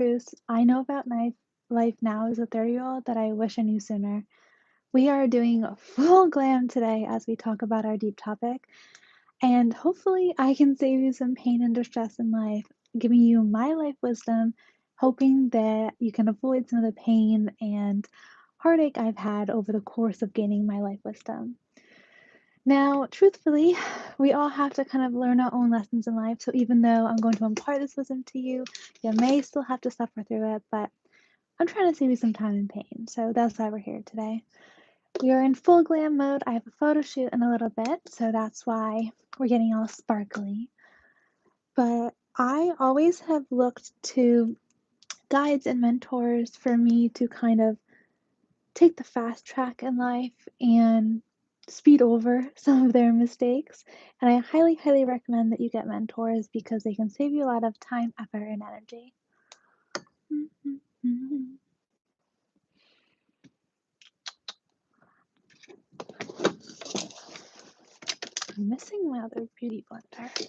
truths I know about life now as a 30-year-old that I wish I knew sooner. We are doing a full glam today as we talk about our deep topic, and hopefully, I can save you some pain and distress in life, giving you my life wisdom, hoping that you can avoid some of the pain and heartache I've had over the course of gaining my life wisdom. Now, truthfully, we all have to kind of learn our own lessons in life. So even though I'm going to impart this wisdom to you, you may still have to suffer through it, but I'm trying to save you some time and pain. So that's why we're here today. We are in full glam mode. I have a photo shoot in a little bit, so that's why we're getting all sparkly. But I always have looked to guides and mentors for me to kind of take the fast track in life and speed over some of their mistakes. And I highly, highly recommend that you get mentors because they can save you a lot of time, effort, and energy. I'm missing my other beauty blender.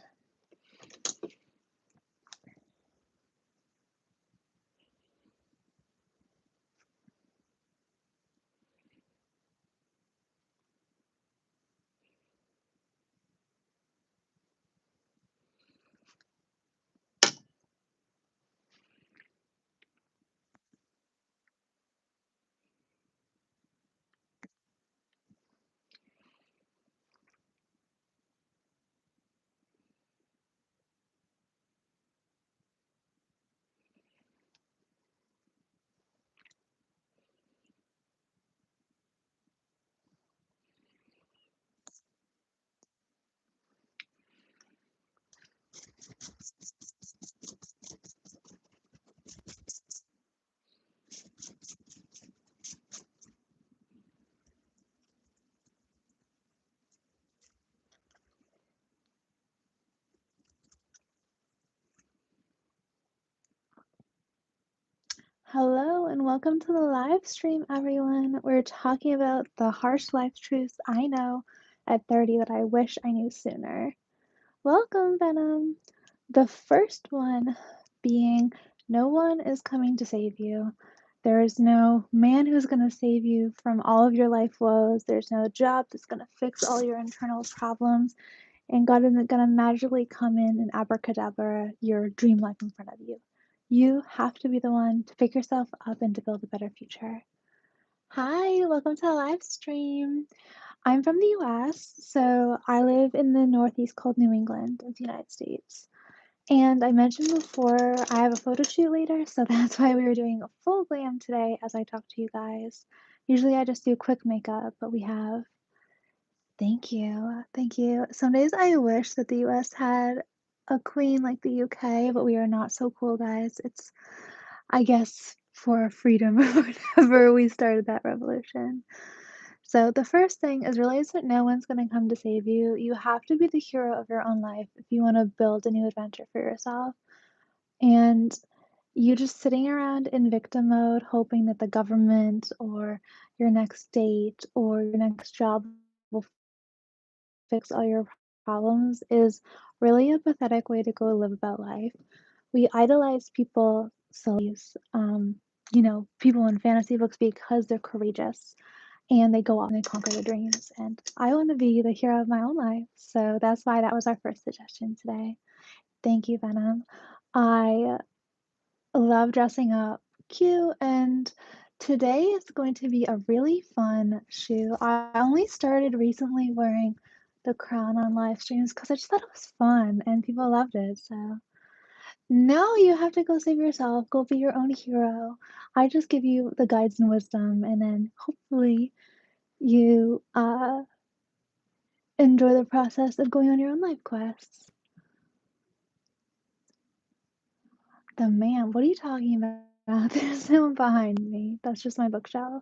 Hello and welcome to the live stream, everyone. We're talking about the harsh life truths I know at 30 that I wish I knew sooner. Welcome, Venom. The first one being no one is coming to save you. There is no man who's going to save you from all of your life woes. There's no job that's going to fix all your internal problems. And God isn't going to magically come in and abracadabra your dream life in front of you. You have to be the one to pick yourself up and to build a better future. Hi, welcome to the live stream. I'm from the US, so I live in the Northeast called New England of the United States. And I mentioned before I have a photo shoot later, so that's why we were doing a full glam today as I talk to you guys. Usually I just do quick makeup, but we have. Thank you. Thank you. Some days I wish that the US had a queen like the UK, but we are not so cool, guys. It's, I guess, for freedom or whatever we started that revolution. So the first thing is realize that no one's going to come to save you. You have to be the hero of your own life if you want to build a new adventure for yourself. And you just sitting around in victim mode, hoping that the government or your next date or your next job will fix all your problems is really a pathetic way to go live about life. We idolize people, celebrities, people in fantasy books because they're courageous and they go off and they conquer their dreams. And I want to be the hero of my own life. So that's why that was our first suggestion today. Thank you, Venom. I love dressing up cute, and today is going to be a really fun shoe. I only started recently wearing the crown on live streams because I just thought it was fun and people loved it. So now you have to go save yourself, go be your own hero. I just give you the guides and wisdom, and then hopefully you enjoy the process of going on your own life quests. The man, what are you talking about? There's no one behind me. That's just my bookshelf.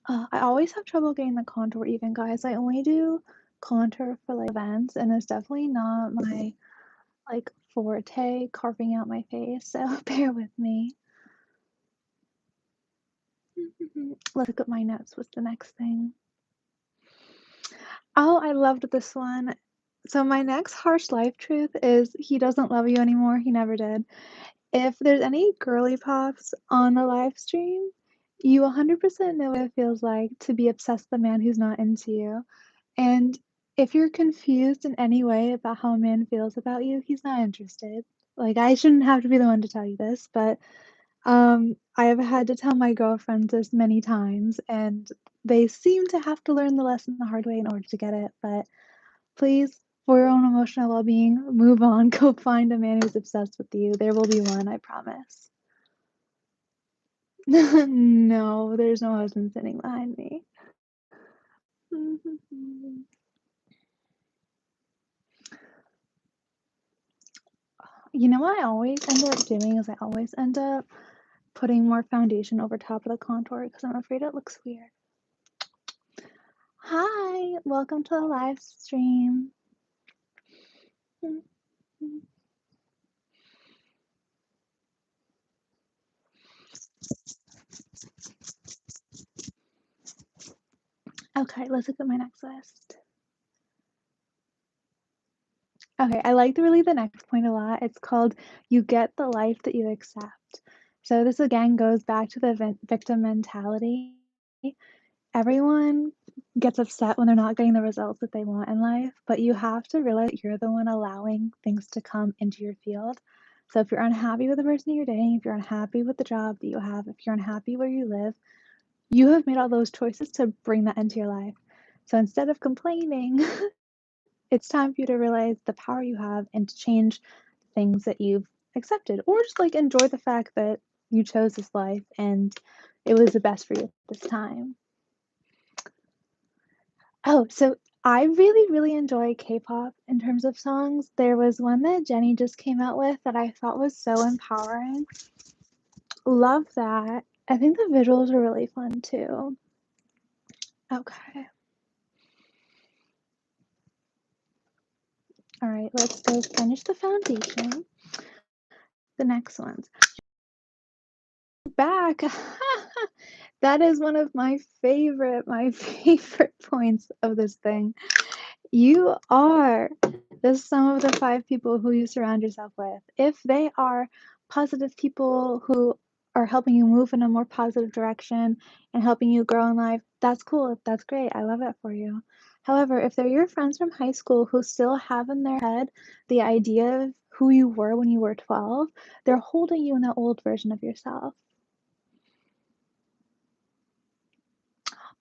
I always have trouble getting the contour even, guys. I only do contour for like events, and it's definitely not my like forte carving out my face, so bear with me. Let's look at my notes. What's the next thing? Oh, I loved this one. So my next harsh life truth is he doesn't love you anymore. He never did. If there's any girly pops on the live stream, you 100% know what it feels like to be obsessed with a man who's not into you. And if you're confused in any way about how a man feels about you, he's not interested. Like, I shouldn't have to be the one to tell you this, but I have had to tell my girlfriends this many times, and they seem to have to learn the lesson the hard way in order to get it. But please, for your own emotional well being, move on. Go find a man who's obsessed with you. There will be one, I promise. No, there's no husband sitting behind me. You know what I always end up doing is I always end up putting more foundation over top of the contour because I'm afraid it looks weird. Hi, welcome to the live stream. Okay, let's look at my next list. Okay, I like really the next point a lot. It's called You Get the Life That You Accept. So this again goes back to the victim mentality. Everyone gets upset when they're not getting the results that they want in life, but you have to realize that you're the one allowing things to come into your field. So if you're unhappy with the person you're dating, if you're unhappy with the job that you have, if you're unhappy where you live, you have made all those choices to bring that into your life. So instead of complaining, it's time for you to realize the power you have and to change things that you've accepted, or just like enjoy the fact that you chose this life and it was the best for you at this time. Oh, so I really, really enjoy K-pop in terms of songs. There was one that Jennie just came out with that I thought was so empowering. Love that. I think the visuals are really fun too. Okay. All right, let's go finish the foundation. The next one's back. That is one of my favorite points of this thing. You are the sum of the 5 people who you surround yourself with. If they are positive people who are helping you move in a more positive direction and helping you grow in life, that's cool. That's great. I love it for you. However, if they're your friends from high school who still have in their head the idea of who you were when you were 12, they're holding you in that old version of yourself.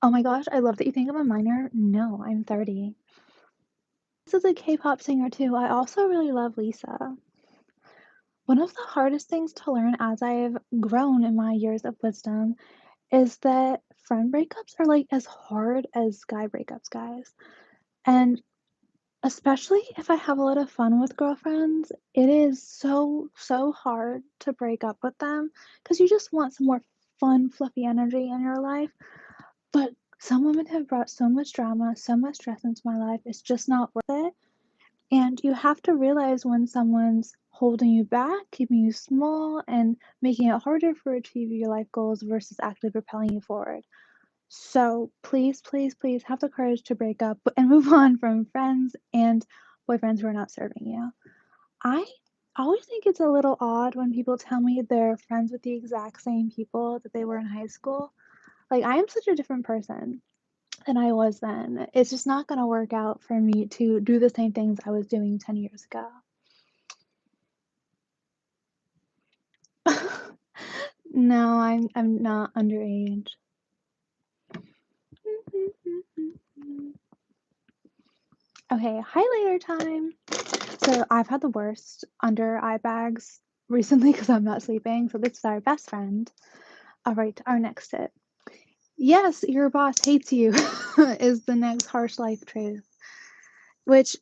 Oh my gosh, I love that you think I'm a minor. No, I'm 30. This is a K-pop singer too. I also really love Lisa. One of the hardest things to learn as I've grown in my years of wisdom is that friend breakups are like as hard as guy breakups, guys. And especially if I have a lot of fun with girlfriends, it is so, so hard to break up with them because you just want some more fun, fluffy energy in your life. But some women have brought so much drama, so much stress into my life, it's just not worth it. And you have to realize when someone's holding you back, keeping you small, and making it harder for you to achieve your life goals versus actually propelling you forward. So please, please, please have the courage to break up and move on from friends and boyfriends who are not serving you. I always think it's a little odd when people tell me they're friends with the exact same people that they were in high school. Like, I am such a different person than I was then. It's just not going to work out for me to do the same things I was doing 10 years ago. No, I'm not underage. Okay, highlighter time. So I've had the worst under eye bags recently because I'm not sleeping. So this is our best friend. All right, our next tip. Yes, your boss hates you is the next harsh life truth, which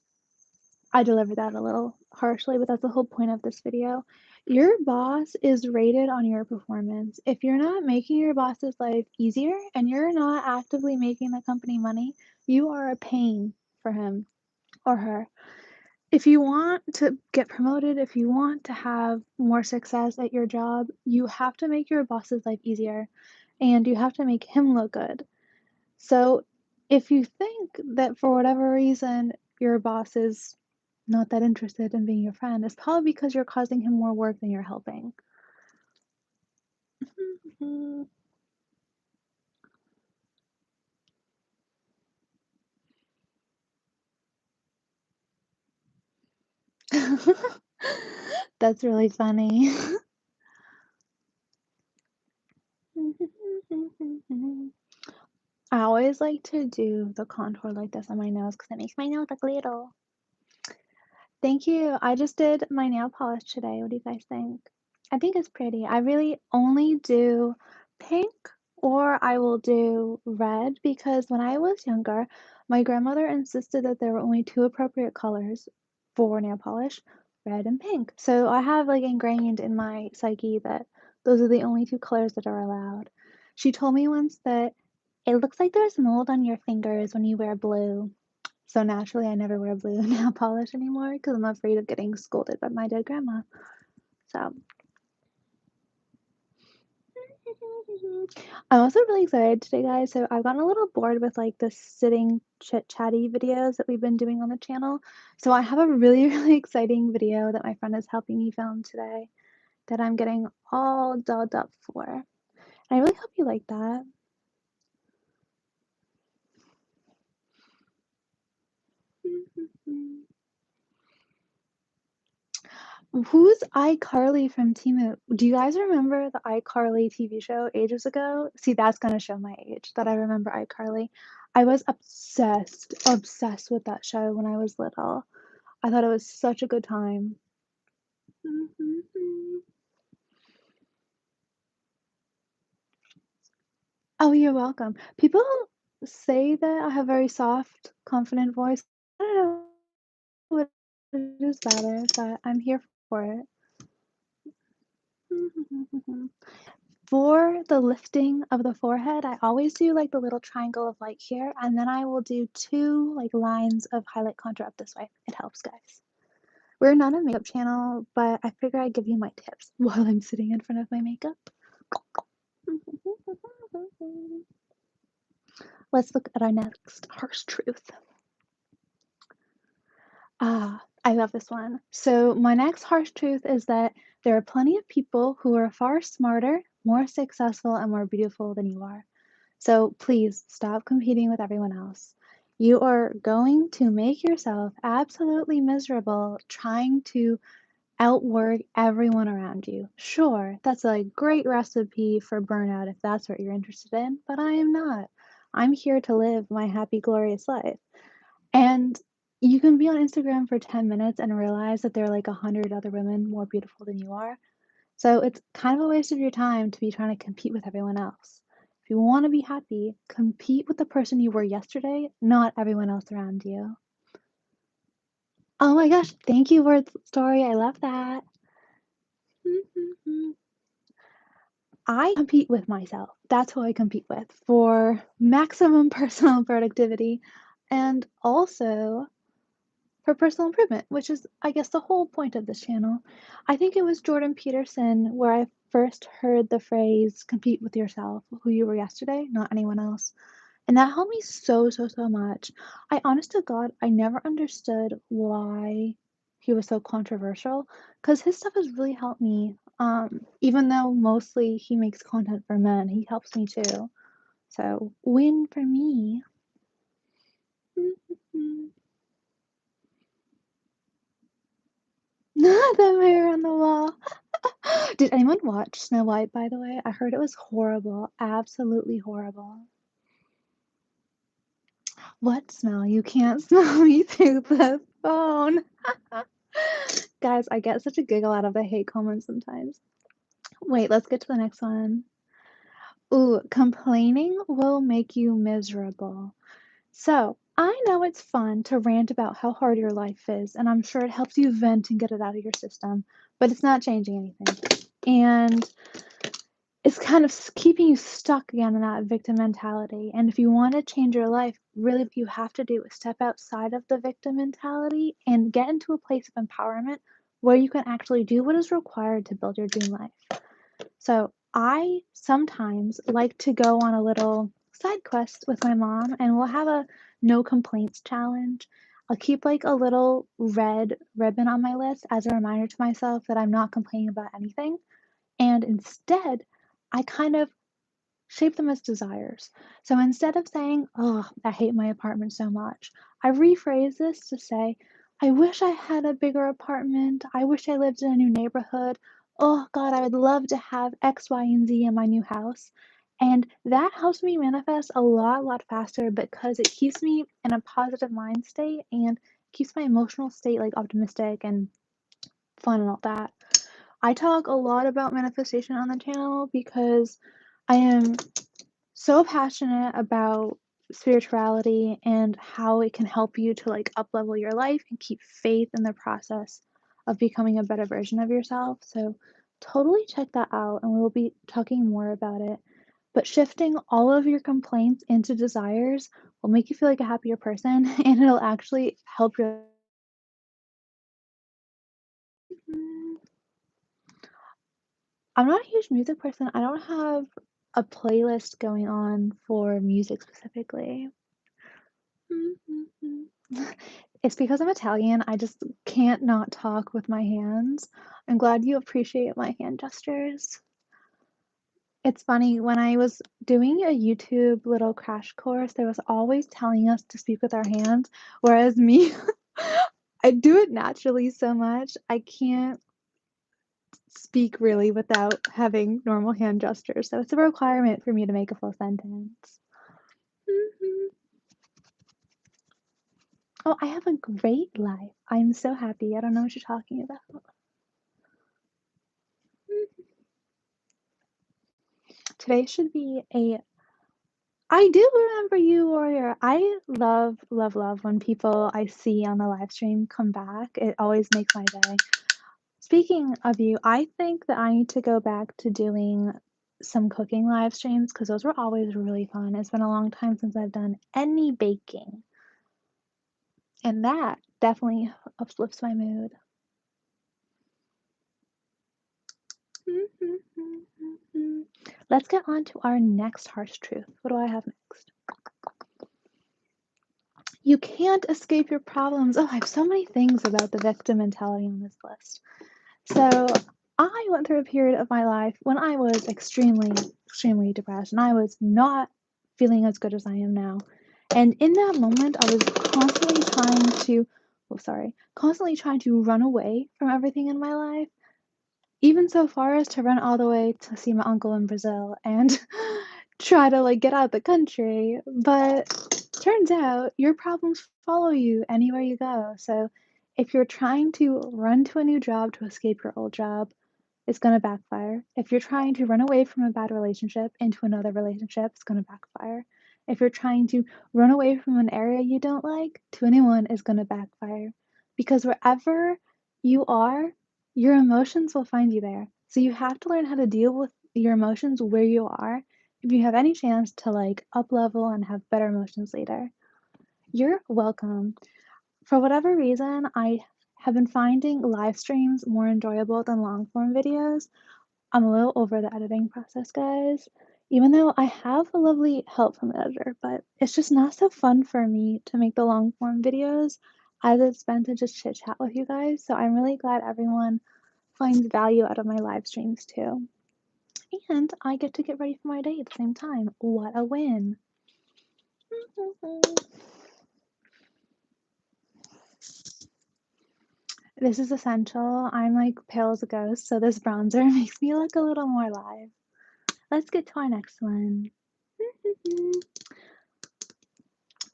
I delivered that a little harshly, but that's the whole point of this video. Your boss is rated on your performance. If you're not making your boss's life easier and you're not actively making the company money, you are a pain for him or her. If you want to get promoted, if you want to have more success at your job, you have to make your boss's life easier and you have to make him look good. So if you think that for whatever reason your boss is not that interested in being your friend, it's probably because you're causing him more work than you're helping. That's really funny. I always like to do the contour like this on my nose because it makes my nose look little. Thank you. I just did my nail polish today. What do you guys think? I think it's pretty. I really only do pink or I will do red because when I was younger, my grandmother insisted that there were only two appropriate colors for nail polish, red and pink. So I have like ingrained in my psyche that those are the only two colors that are allowed. She told me once that it looks like there's mold on your fingers when you wear blue. So naturally, I never wear blue nail polish anymore because I'm afraid of getting scolded by my dead grandma. So I'm also really excited today, guys. So I've gotten a little bored with like the sitting chit chatty videos that we've been doing on the channel. So I have a really, really exciting video that my friend is helping me film today that I'm getting all dolled up for. And I really hope you like that. Who's iCarly from Timu? Do you guys remember the iCarly TV show ages ago? See, that's gonna show my age, that I remember iCarly. I was obsessed with that show when I was little. I thought it was such a good time. Oh, you're welcome. People say that I have a very soft, confident voice. I don't know what it is better, but I'm here for it. For the lifting of the forehead, I always do like the little triangle of light here, and then I will do two like lines of highlight contour up this way. It helps, guys. We're not a makeup channel, but I figure I'd give you my tips while I'm sitting in front of my makeup. Let's look at our next harsh truth. I love this one. So, my next harsh truth is that there are plenty of people who are far smarter, more successful, and more beautiful than you are. So please stop competing with everyone else. You are going to make yourself absolutely miserable trying to outwork everyone around you. Sure, that's a great recipe for burnout if that's what you're interested in, but I am not. I'm here to live my happy, glorious life. And you can be on Instagram for 10 minutes and realize that there are like 100 other women more beautiful than you are. So it's kind of a waste of your time to be trying to compete with everyone else. If you want to be happy, compete with the person you were yesterday, not everyone else around you. Oh my gosh, thank you, word story. I love that. I compete with myself. That's who I compete with for maximum personal productivity and also for personal improvement, which is, I guess, the whole point of this channel. I think it was Jordan Peterson where I first heard the phrase compete with yourself, who you were yesterday, not anyone else. And that helped me so, so, so much. Honest to God, I never understood why he was so controversial because his stuff has really helped me. Even though mostly he makes content for men, he helps me too. So, win for me. The mirror on the wall. Did anyone watch Snow White, by the way? I heard it was horrible, absolutely horrible. What smell? You can't smell me through the phone. Guys, I get such a giggle out of the hate comments sometimes. Wait, let's get to the next one. Ooh, complaining will make you miserable. So, I know it's fun to rant about how hard your life is, and I'm sure it helps you vent and get it out of your system, but it's not changing anything. And it's kind of keeping you stuck again in that victim mentality. And if you want to change your life, really what you have to do is step outside of the victim mentality and get into a place of empowerment where you can actually do what is required to build your dream life. So I sometimes like to go on a little side quest with my mom, and we'll have a no complaints challenge. I'll keep like a little red ribbon on my list as a reminder to myself that I'm not complaining about anything. And instead, I kind of shape them as desires. So instead of saying, "Oh, I hate my apartment so much," I rephrase this to say, "I wish I had a bigger apartment. I wish I lived in a new neighborhood. Oh God, I would love to have X, Y, and Z in my new house." And that helps me manifest a lot faster because it keeps me in a positive mind state and keeps my emotional state like optimistic and fun and all that. I talk a lot about manifestation on the channel because I am so passionate about spirituality and how it can help you to like up level your life and keep faith in the process of becoming a better version of yourself. So totally check that out and we'll be talking more about it. But shifting all of your complaints into desires will make you feel like a happier person and it'll actually help your. Mm, I'm not a huge music person. I don't have a playlist going on for music specifically. It's because I'm Italian, I just can't not talk with my hands. I'm glad you appreciate my hand gestures. It's funny, when I was doing a YouTube little crash course, there was always telling us to speak with our hands, whereas me, I do it naturally so much, I can't speak really without having normal hand gestures, so it's a requirement for me to make a full sentence. Mhm. Oh, I have a great life. I'm so happy. I don't know what you're talking about. Today should be a I do remember you, Warrior. I love when people I see on the live stream come back. It always makes my day. Speaking of you, I think that I need to go back to doing some cooking live streams because those were always really fun. It's been a long time since I've done any baking, and that definitely uplifts my mood. Let's get on to our next harsh truth. What do I have next? You can't escape your problems. Oh, I have so many things about the victim mentality on this list. So, I went through a period of my life when I was extremely depressed and I was not feeling as good as I am now. And in that moment, I was constantly trying to run away from everything in my life, even so far as to run all the way to see my uncle in Brazil and try to like get out the country. But turns out your problems follow you anywhere you go. So if you're trying to run to a new job to escape your old job, it's going to backfire. If you're trying to run away from a bad relationship into another relationship, it's going to backfire. If you're trying to run away from an area you don't like to anyone, it's going to backfire. Because wherever you are, your emotions will find you there. So you have to learn how to deal with your emotions where you are if you have any chance to like up level and have better emotions later. You're welcome. For whatever reason, I have been finding live streams more enjoyable than long form videos. I'm a little over the editing process, guys. Even though I have a lovely help from an editor, but it's just not so fun for me to make the long form videos as it's been to just chit chat with you guys. So I'm really glad everyone finds value out of my live streams too. And I get to get ready for my day at the same time. What a win! This is essential. I'm like pale as a ghost, so this bronzer makes me look a little more alive. Let's get to our next one.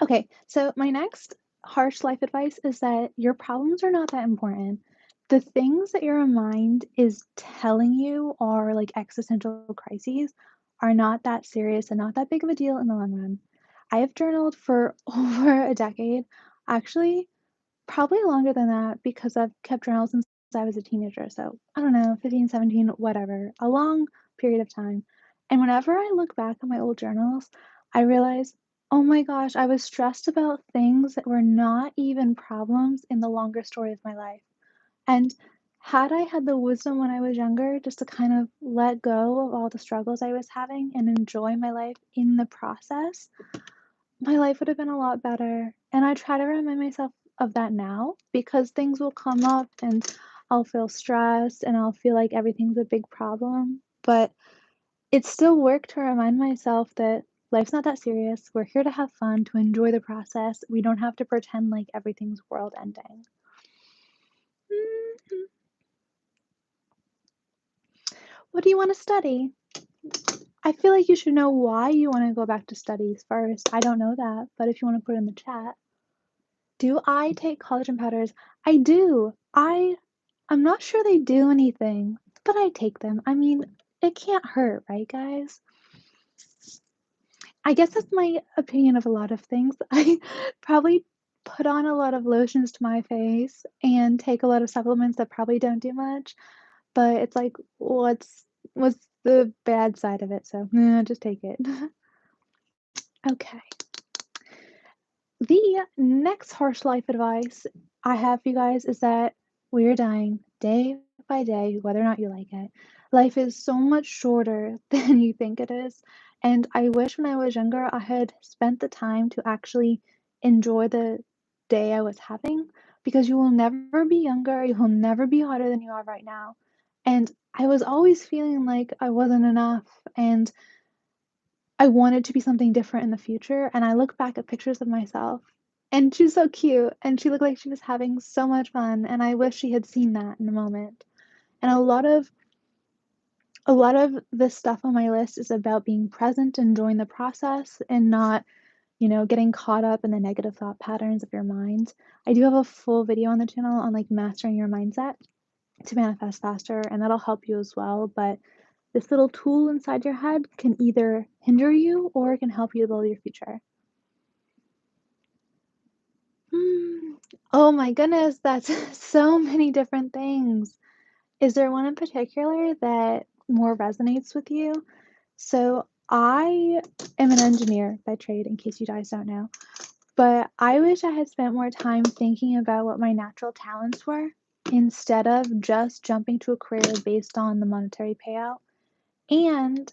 Okay, so my next harsh life advice is that your problems are not that important. The things that your mind is telling you are like existential crises are not that serious and not that big of a deal in the long run. I have journaled for over a decade. Actually, probably longer than that because I've kept journals since I was a teenager. So I don't know, 15, 17, whatever, a long period of time. And whenever I look back at my old journals, I realize, oh my gosh, I was stressed about things that were not even problems in the longer story of my life. And had I had the wisdom when I was younger just to kind of let go of all the struggles I was having and enjoy my life in the process, my life would have been a lot better. And I try to remind myself of that now because things will come up and I'll feel stressed and I'll feel like everything's a big problem. But it's still work to remind myself that life's not that serious. We're here to have fun, to enjoy the process. We don't have to pretend like everything's world ending. Mhm. What do you want to study? I feel like you should know why you want to go back to studies first. I don't know that, but if you want to put it in the chat. Do I take collagen powders? I do. I'm not sure they do anything, but I take them. I mean, it can't hurt, right, guys? I guess that's my opinion of a lot of things. I probably put on a lot of lotions to my face and take a lot of supplements that probably don't do much, but it's like, what's the bad side of it? So, nah, just take it. Okay. The next harsh life advice I have for you guys is that we're dying day by day, whether or not you like it. Life is so much shorter than you think it is. And I wish when I was younger, I had spent the time to actually enjoy the day I was having because you will never be younger. You will never be hotter than you are right now. And I was always feeling like I wasn't enough. And I wanted to be something different in the future, and I look back at pictures of myself, and she's so cute, and she looked like she was having so much fun, and I wish she had seen that in the moment. And a lot of this stuff on my list is about being present, enjoying the process, and not, getting caught up in the negative thought patterns of your mind. I do have a full video on the channel on like mastering your mindset to manifest faster, and that'll help you as well. But this little tool inside your head can either hinder you or it can help you build your future. Mm. Oh my goodness, that's so many different things. Is there one in particular that more resonates with you? So, I am an engineer by trade, in case you guys don't know, but I wish I had spent more time thinking about what my natural talents were instead of just jumping to a career based on the monetary payout. And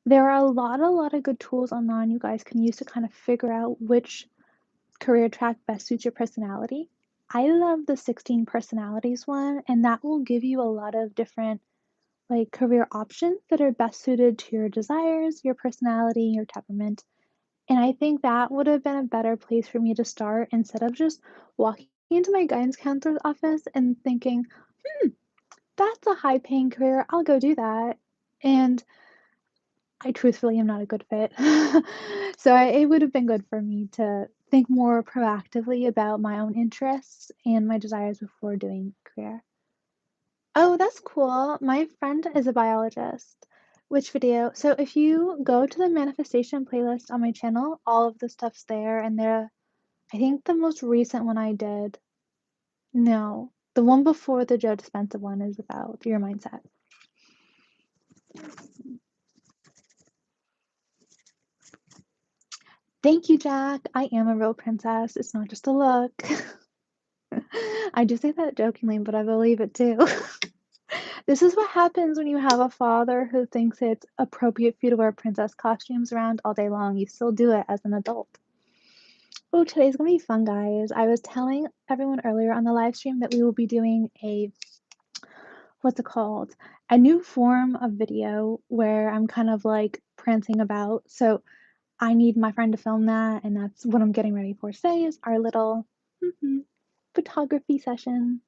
there are a lot of good tools online you guys can use to kind of figure out which career track best suits your personality. I love the 16 personalities one, and that will give you a lot of different like career options that are best suited to your desires, your personality, your temperament. And I think that would have been a better place for me to start instead of just walking into my guidance counselor's office and thinking, that's a high paying career, I'll go do that. And I truthfully am not a good fit. So it would have been good for me to think more proactively about my own interests and my desires before doing a career. Oh, that's cool. My friend is a biologist. Which video? So if you go to the manifestation playlist on my channel, all of the stuff's there, and I think the most recent one I did, no, the one before the Joe Dispenza one is about your mindset. Thank you, Jack. I am a real princess. It's not just a look. I do say that jokingly, but I believe it too. This is what happens when you have a father who thinks it's appropriate for you to wear princess costumes around all day long. You still do it as an adult. Oh, today's gonna be fun, guys. I was telling everyone earlier on the live stream that we will be doing what's it called? A new form of video where I'm kind of like prancing about. So I need my friend to film that, and that's what I'm getting ready for today is our little photography session.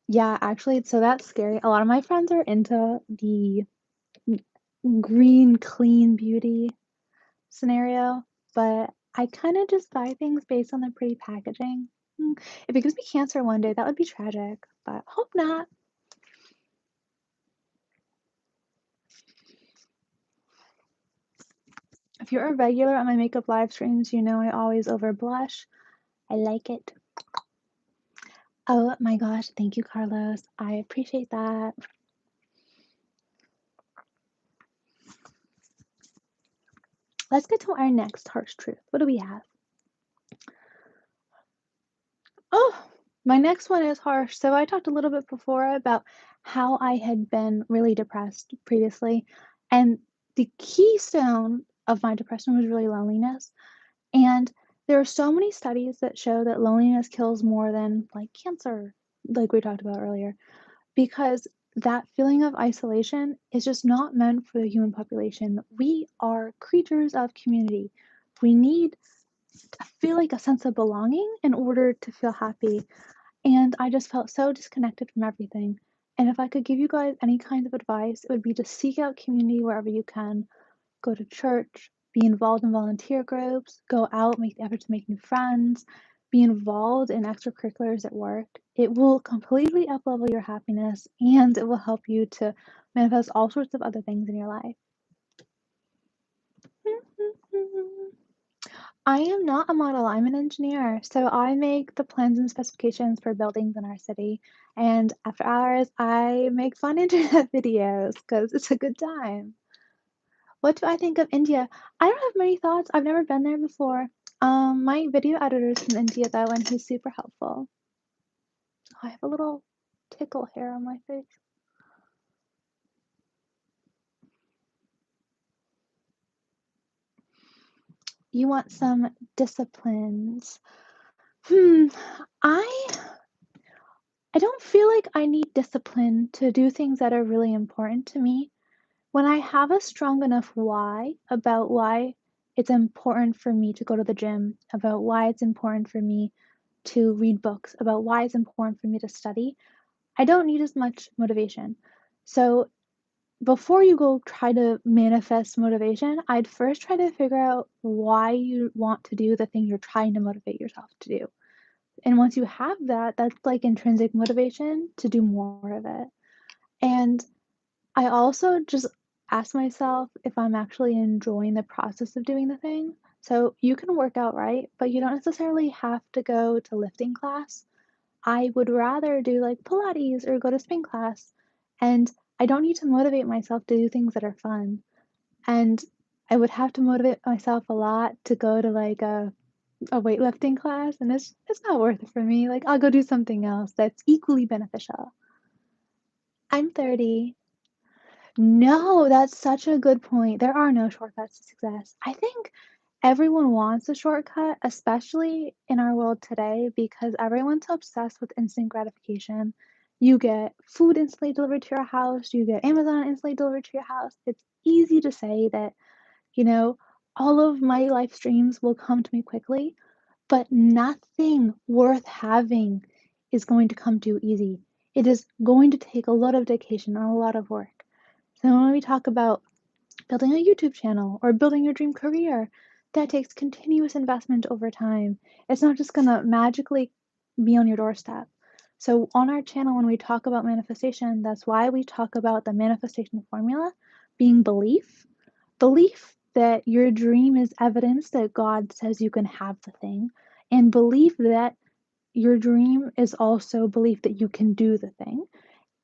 Yeah, actually, so that's scary. A lot of my friends are into the green, clean beauty scenario, but I kind of just buy things based on the pretty packaging. If it gives me cancer one day, that would be tragic, but hope not. If you're a regular on my makeup live streams, you know I always over blush. I like it. Oh my gosh, thank you, Carlos. I appreciate that. Let's get to our next harsh truth. What do we have? Oh, my next one is harsh. So I talked a little bit before about how I had been really depressed previously, and the keystone of my depression was really loneliness. And there are so many studies that show that loneliness kills more than like cancer, like we talked about earlier, because that feeling of isolation is just not meant for the human population. We are creatures of community. We need to feel like a sense of belonging in order to feel happy. And I just felt so disconnected from everything. And if I could give you guys any kind of advice, it would be to seek out community wherever you can. Go to church, be involved in volunteer groups, go out, make the effort to make new friends, be involved in extracurriculars at work. It will completely uplevel your happiness and it will help you to manifest all sorts of other things in your life. I am not a model, I'm an engineer. So I make the plans and specifications for buildings in our city. And after hours, I make fun internet videos because it's a good time. What do I think of India? I don't have many thoughts. I've never been there before. My video editor is from India though, and he's super helpful. I have a little tickle hair on my face. You want some disciplines. Hmm, I I don't feel like I need discipline to do things that are really important to me. When I have a strong enough why about why it's important for me to go to the gym, about why it's important for me to read books, about why it's important for me to study, I don't need as much motivation. So before you go try to manifest motivation, I'd first try to figure out why you want to do the thing you're trying to motivate yourself to do. And once you have that, that's like intrinsic motivation to do more of it. And I also just ask myself if I'm actually enjoying the process of doing the thing. So you can work out, right? But you don't necessarily have to go to lifting class. I would rather do like Pilates or go to spin class. And I don't need to motivate myself to do things that are fun. And I would have to motivate myself a lot to go to like a weightlifting class, and it's not worth it for me. Like I'll go do something else that's equally beneficial. I'm 30. No, that's such a good point. There are no shortcuts to success. I think everyone wants a shortcut, especially in our world today, because everyone's obsessed with instant gratification. You get food instantly delivered to your house, you get Amazon instantly delivered to your house. It's easy to say that, you know, all of my life streams will come to me quickly, but nothing worth having is going to come to you easy. It is going to take a lot of dedication and a lot of work. So when we talk about building a YouTube channel or building your dream career, that takes continuous investment over time. It's not just going to magically be on your doorstep. So, on our channel, when we talk about manifestation, that's why we talk about the manifestation formula being belief. Belief that your dream is evidence that God says you can have the thing, and belief that your dream is also belief that you can do the thing.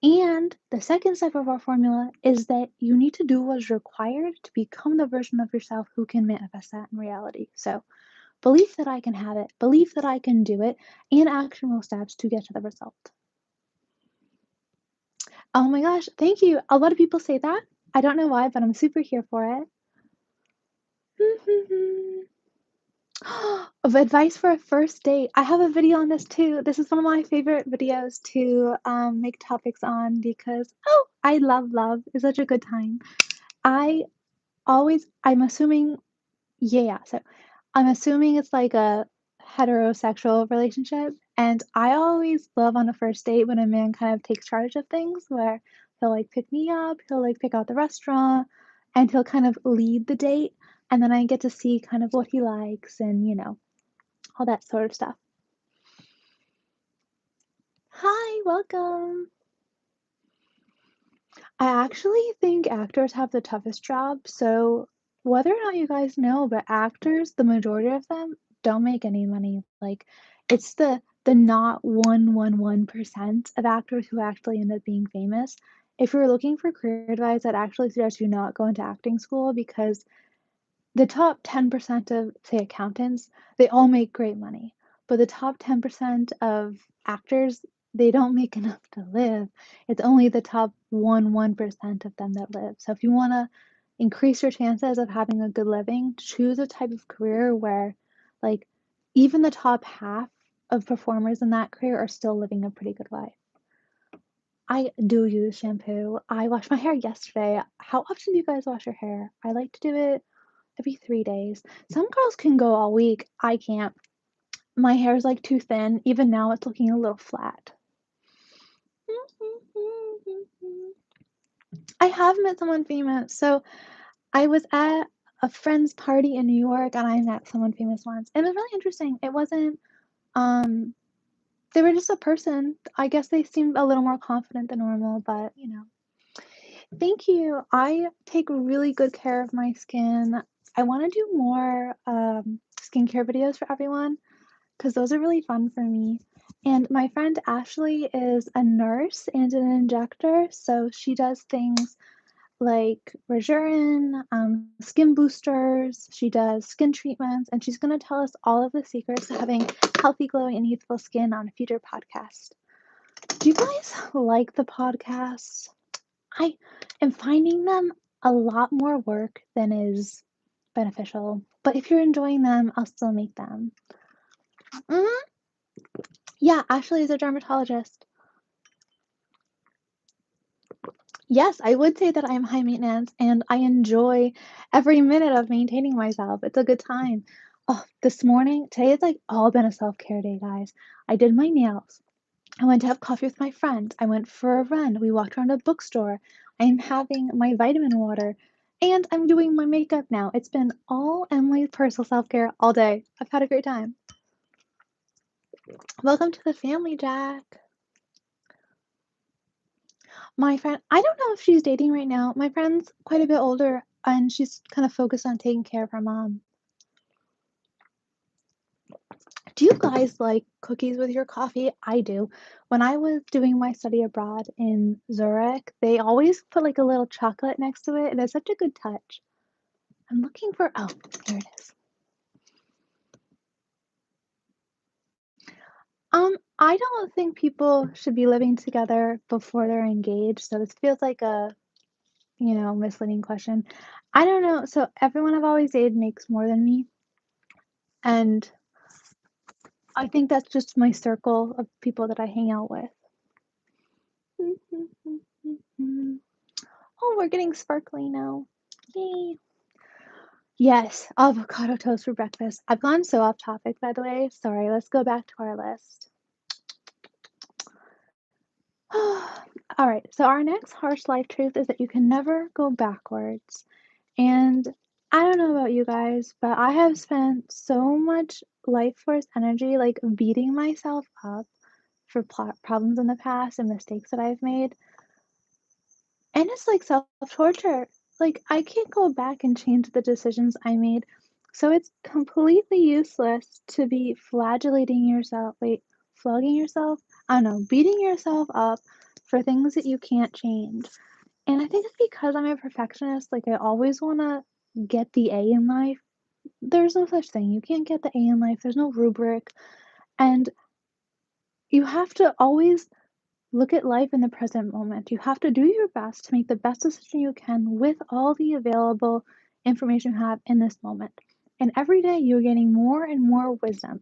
And the second step of our formula is that you need to do what is required to become the version of yourself who can manifest that in reality. So, belief that I can have it, belief that I can do it, and actionable steps to get to the result. Oh my gosh, thank you. A lot of people say that. I don't know why, but I'm super here for it. Of advice for a first date. I have a video on this too. This is one of my favorite videos to make topics on because, oh, I love love. It's such a good time. I I'm assuming, yeah, so I'm assuming it's like a heterosexual relationship. And I always love on a first date when a man kind of takes charge of things where he'll like pick me up, he'll like pick out the restaurant, and he'll kind of lead the date. And then I get to see kind of what he likes and, all that sort of stuff. Hi, welcome. I actually think actors have the toughest job. So, whether or not you guys know, but actors, the majority of them don't make any money. Like, it's the not 1% of actors who actually end up being famous. If you're looking for career advice, I'd actually suggest you not go into acting school because the top 10% of, say, accountants, they all make great money. But the top 10% of actors, they don't make enough to live. It's only the top 1% of them that live. So if you want to increase your chances of having a good living, choose a type of career where Like, even the top half of performers in that career are still living a pretty good life. I do use shampoo. I washed my hair yesterday. How often do you guys wash your hair? I like to do it every 3 days. Some girls can go all week. I can't. My hair is, like, too thin. Even now, it's looking a little flat. I have met someone famous. So, I was at a friend's party in New York, and I met someone famous once. It was really interesting. It wasn't, um they were just a person. I guess they seemed a little more confident than normal, but, Thank you. I take really good care of my skin. I wanna do more, skincare videos for everyone because those are really fun for me. And my friend Ashley is a nurse and an injector, so she does things like Rejurin, skin boosters, she does skin treatments, and she's gonna tell us all of the secrets to having healthy, glowing, and youthful skin on a future podcast. Do you guys like the podcasts? I am finding them a lot more work than is beneficial, but if you're enjoying them, I'll still make them. Mhm. Yeah, Ashley is a dermatologist. Yes, I would say that I'm high maintenance and I enjoy every minute of maintaining myself. It's a good time. Oh, this morning, today has like all been a self-care day, guys. I did my nails. I went to have coffee with my friend. I went for a run. We walked around a bookstore. I'm having my vitamin water. And I'm doing my makeup now. It's been all Emily's personal self-care all day. I've had a great time. Welcome to the family, Jack. My friend, I don't know if she's dating right now. My friend's quite a bit older and she's kind of focused on taking care of her mom. Do you guys like cookies with your coffee? I do. When I was doing my study abroad in Zurich, they always put like a little chocolate next to it, and it's such a good touch. I'm looking for, oh, here it is. I don't think people should be living together before they're engaged, so this feels like a, misleading question. I don't know. So everyone I've always dated makes more than me, and I think that's just my circle of people that I hang out with. Oh, we're getting sparkly now. Yay. Yes, avocado toast for breakfast. I've gone so off topic, by the way. Sorry, let's go back to our list. All right, so our next harsh life truth is that you can never go backwards. And I don't know about you guys, but I have spent so much life force energy like beating myself up for problems in the past and mistakes that I've made. And it's like self-torture. Like, I can't go back and change the decisions I made. So it's completely useless to be flagellating yourself. Wait, flogging yourself? I don't know, beating yourself up for things that you can't change. And I think it's because I'm a perfectionist. Like, I always want to get the A in life. There's no such thing. You can't get the A in life, there's no rubric. And you have to always look at life in the present moment. You have to do your best to make the best decision you can with all the available information you have in this moment. And every day you're getting more and more wisdom.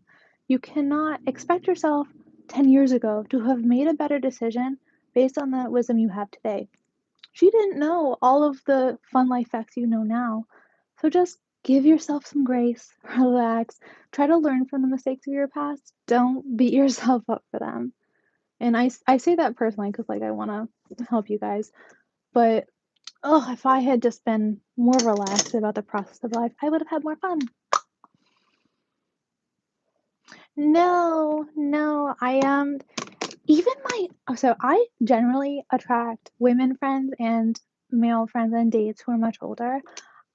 You cannot expect yourself 10 years ago to have made a better decision based on the wisdom you have today. She didn't know all of the fun life facts you know now. So just give yourself some grace, relax, try to learn from the mistakes of your past. Don't beat yourself up for them. And I say that personally because, like, I wanna help you guys, but, oh, if I had just been more relaxed about the process of life, I would have had more fun. No, no, even so I generally attract women friends and male friends and dates who are much older.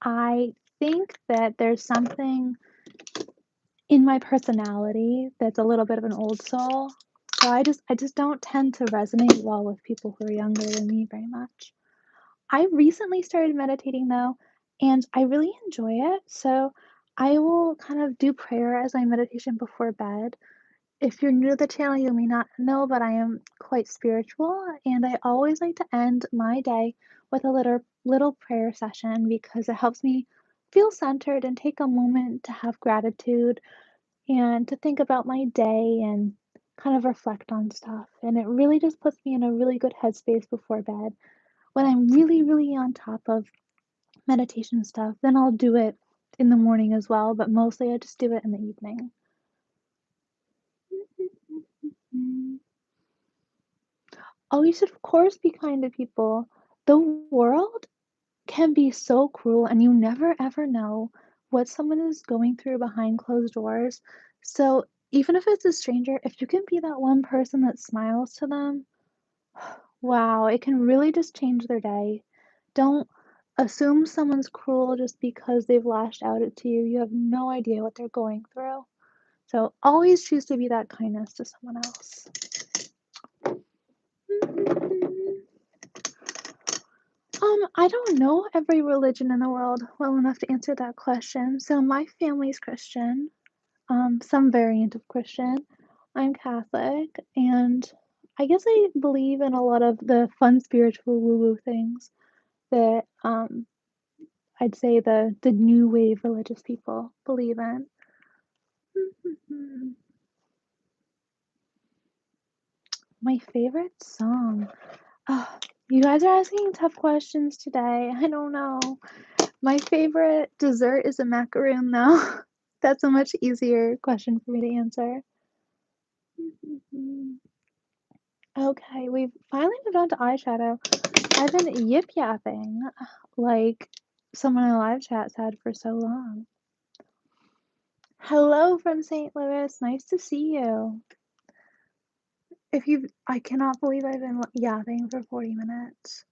I think that there's something in my personality that's a little bit of an old soul, so I just don't tend to resonate well with people who are younger than me very much. I recently started meditating though, and I really enjoy it. So I will kind of do prayer as my meditation before bed. If you're new to the channel, you may not know, but I am quite spiritual, and I always like to end my day with a little prayer session because it helps me feel centered and take a moment to have gratitude and to think about my day and kind of reflect on stuff. And it really just puts me in a really good headspace before bed. When I'm really, really on top of meditation stuff, then I'll do it in the morning as well, but mostly I just do it in the evening. Mm. Oh, you should, of course, be kind to people. The world can be so cruel, and you never ever know what someone is going through behind closed doors. So, even if it's a stranger, if you can be that one person that smiles to them, wow, it can really just change their day. Don't assume someone's cruel just because they've lashed out at you. You have no idea what they're going through. So always choose to be that kindness to someone else. I don't know every religion in the world well enough to answer that question. So my family's Christian, some variant of Christian. I'm Catholic, and I guess I believe in a lot of the fun spiritual woo-woo things that I'd say the new wave religious people believe in. My favorite song. Oh, you guys are asking tough questions today. I don't know. My favorite dessert is a macaroon, though. That's a much easier question for me to answer. Okay, we've finally moved on to eyeshadow. I've been yip yapping like someone in a live chat said for so long. Hello from St. Louis. Nice to see you. I cannot believe I've been yapping for 40 minutes.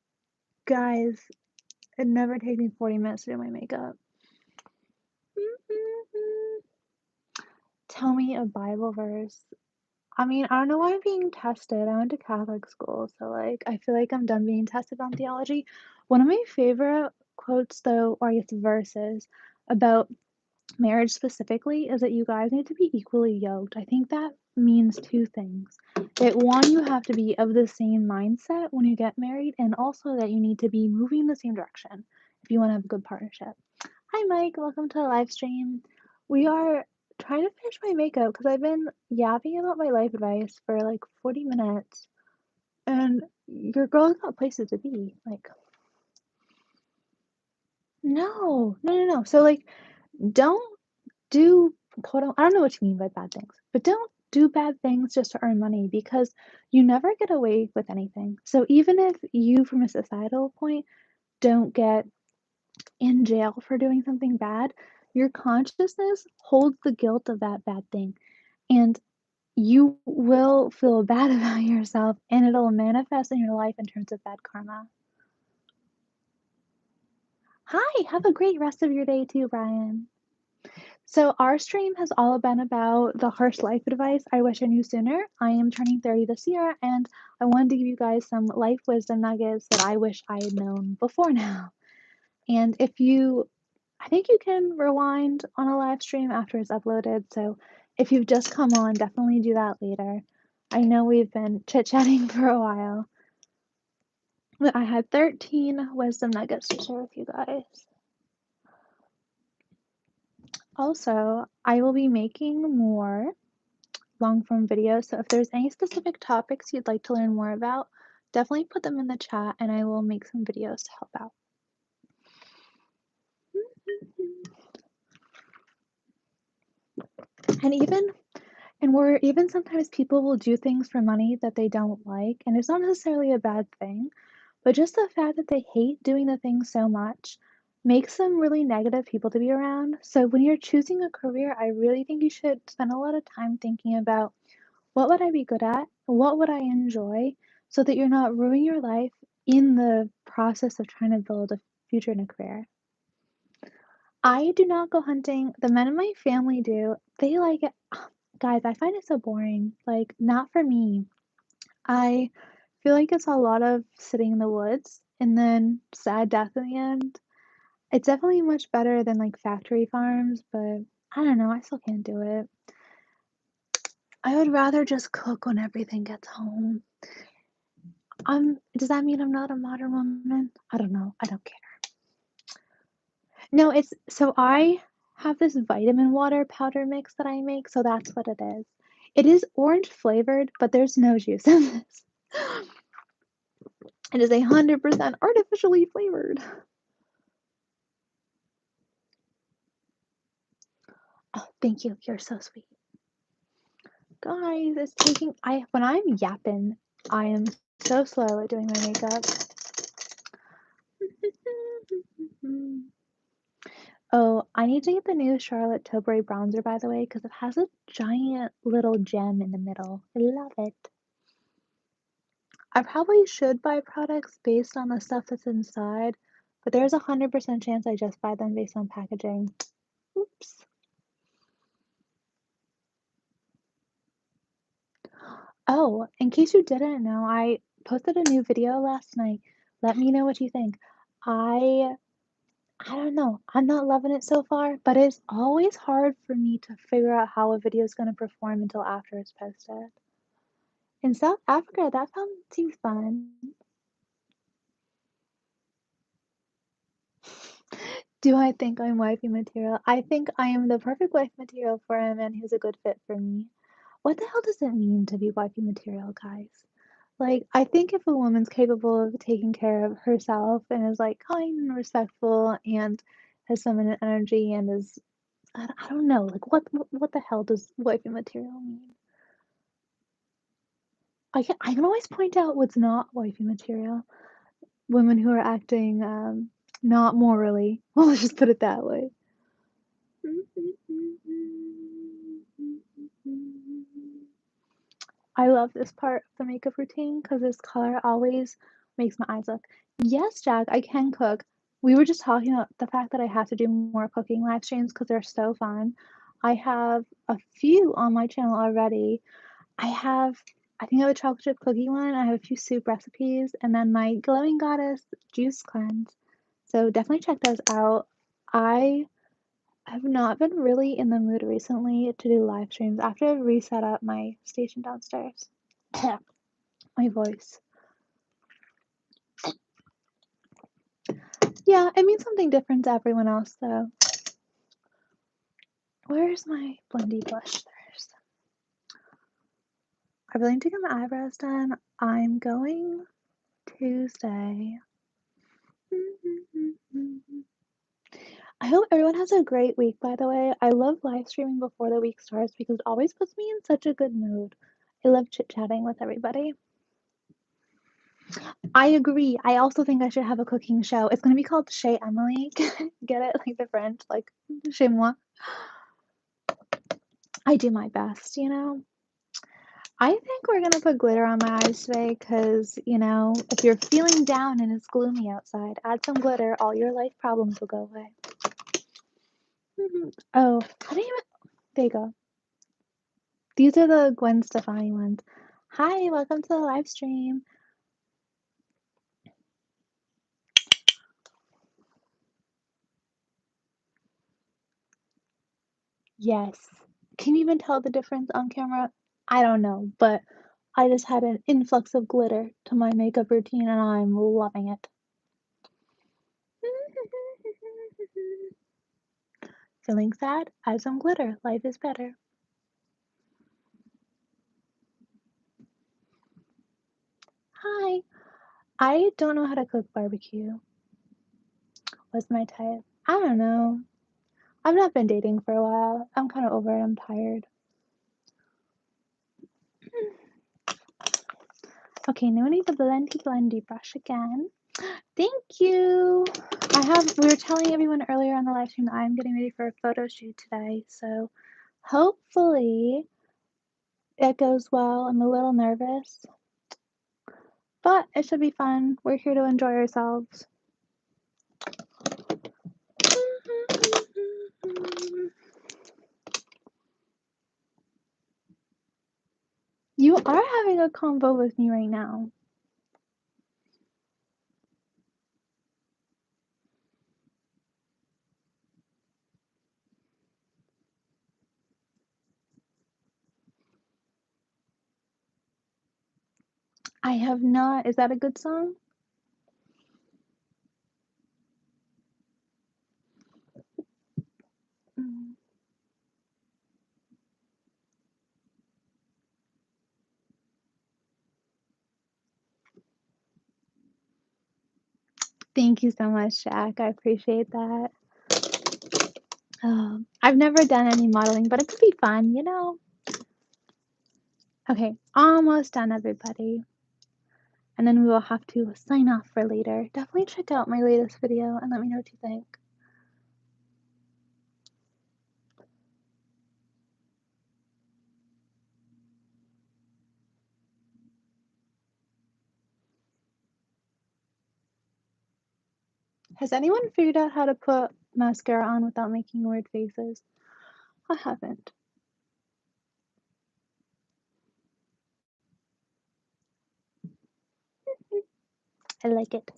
Guys, it never takes me 40 minutes to do my makeup. Tell me a Bible verse. I mean, I don't know why I'm being tested. I went to Catholic school, so like I feel like I'm done being tested on theology. One of my favorite quotes though, or I guess verses about marriage specifically is that you guys need to be equally yoked. I think that means two things. That one, you have to be of the same mindset when you get married, and also that you need to be moving in the same direction if you want to have a good partnership. Hi, Mike. Welcome to the live stream. We are trying to finish my makeup because I've been yapping about my life advice for like 40 minutes, and your girl's got places to be. Like, no, no, no, no. So, like, don't do I don't know what you mean by bad things, but don't do bad things just to earn money because you never get away with anything. So, even if you, from a societal point, don't get in jail for doing something bad, your consciousness holds the guilt of that bad thing. And you will feel bad about yourself and it'll manifest in your life in terms of bad karma. Hi, have a great rest of your day too, Brian. So, our stream has all been about the harsh life advice I wish I knew sooner. I am turning 30 this year, and I wanted to give you guys some life wisdom nuggets that I wish I had known before now. And I think you can rewind on a live stream after it's uploaded. So if you've just come on, definitely do that later. I know we've been chit chatting for a while, but I had 13 wisdom nuggets to share with you guys. Also, I will be making more long form videos. So if there's any specific topics you'd like to learn more about, definitely put them in the chat and I will make some videos to help out. And sometimes people will do things for money that they don't like, and it's not necessarily a bad thing, but just the fact that they hate doing the thing so much makes them really negative people to be around. So when you're choosing a career, I really think you should spend a lot of time thinking about what would I be good at? What would I enjoy? So that you're not ruining your life in the process of trying to build a future in a career. I do not go hunting. The men in my family do. They like it. Guys, I find it so boring. Like, not for me. I feel like it's a lot of sitting in the woods and then sad death in the end. It's definitely much better than like factory farms, but I don't know. I still can't do it. I would rather just cook when everything gets home. Does that mean I'm not a modern woman? I don't know. I don't care. No, it's so I have this vitamin water powder mix that I make, so that's what it is. It is orange flavored, but there's no juice in this. It is 100% artificially flavored. Oh, thank you. You're so sweet. Guys, it's taking when I'm yapping, I am so slow at doing my makeup. Oh, I need to get the new Charlotte Tilbury bronzer, by the way, because it has a giant little gem in the middle. I love it. I probably should buy products based on the stuff that's inside, but there's 100% chance I just buy them based on packaging. Oops. Oh, in case you didn't know, I posted a new video last night. Let me know what you think. I I don't know. I'm not loving it so far, but it's always hard for me to figure out how a video is going to perform until after it's posted. In South Africa, that seems fun. Do I think I'm wifey material? I think I am the perfect wife material for a man who's a good fit for me. What the hell does it mean to be wifey material, guys? Like, I think if a woman's capable of taking care of herself and is like kind and respectful and has feminine energy and is, I don't know, like what the hell does wifey material mean? I can always point out what's not wifey material. Women who are acting not morally. Well, let's just put it that way. I love this part of the makeup routine because this color always makes my eyes look. Yes, Jack, I can cook. We were just talking about the fact that I have to do more cooking live streams because they're so fun. I have a few on my channel already. I think I have a chocolate chip cookie one. I have a few soup recipes, and then my glowing goddess juice cleanse. So definitely check those out. I have not been really in the mood recently to do live streams after I've reset up my station downstairs. My voice. Yeah, it means something different to everyone else, though. Where's my blendy blush? I really need to get my eyebrows done. I'm going Tuesday. I hope everyone has a great week, by the way. I love live streaming before the week starts because it always puts me in such a good mood. I love chit-chatting with everybody. I agree. I also think I should have a cooking show. It's gonna be called Chez Emily. Get it? Like the French, like chez moi. I do my best, you know? I think we're gonna put glitter on my eyes today because, if you're feeling down and it's gloomy outside, add some glitter, all your life problems will go away. Oh, I didn't even. There you go. These are the Gwen Stefani ones. Hi, welcome to the live stream. Yes. Can you even tell the difference on camera? I don't know, but I just had an influx of glitter to my makeup routine and I'm loving it. Feeling sad? Add some glitter. Life is better. Hi. I don't know how to cook barbecue. What's my type? I don't know. I've not been dating for a while. I'm kind of over it. I'm tired. Okay, now I need the blendy brush again. Thank you. We were telling everyone earlier on the live stream that I'm getting ready for a photo shoot today, so hopefully it goes well. I'm a little nervous, but it should be fun. We're here to enjoy ourselves. You are having a convo with me right now. I have not. Is that a good song? Thank you so much, Jack. I appreciate that. I've never done any modeling, but it could be fun, you know? Okay, almost done, everybody. And then we will have to sign off for later. Definitely check out my latest video and let me know what you think. Has anyone figured out how to put mascara on without making weird faces? I haven't. I like it.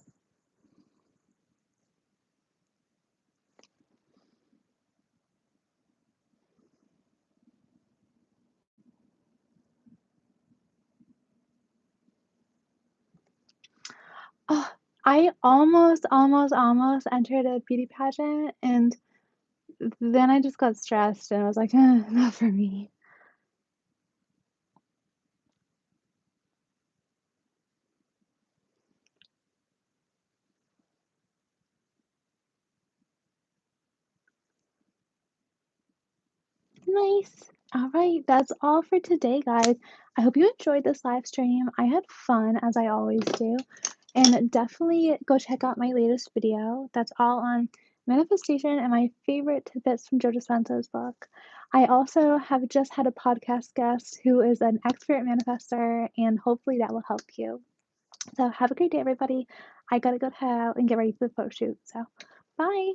Oh, I almost entered a beauty pageant, and then I just got stressed and I was like, not for me. Nice. All right, that's all for today, guys. I hope you enjoyed this live stream. I had fun, as I always do. And definitely go check out my latest video. That's all on manifestation and my favorite tidbits from Joe Dispenza's book. I also have just had a podcast guest who is an expert manifester, and hopefully that will help you. So have a great day, everybody. I gotta go head out and get ready for the photo shoot. So bye.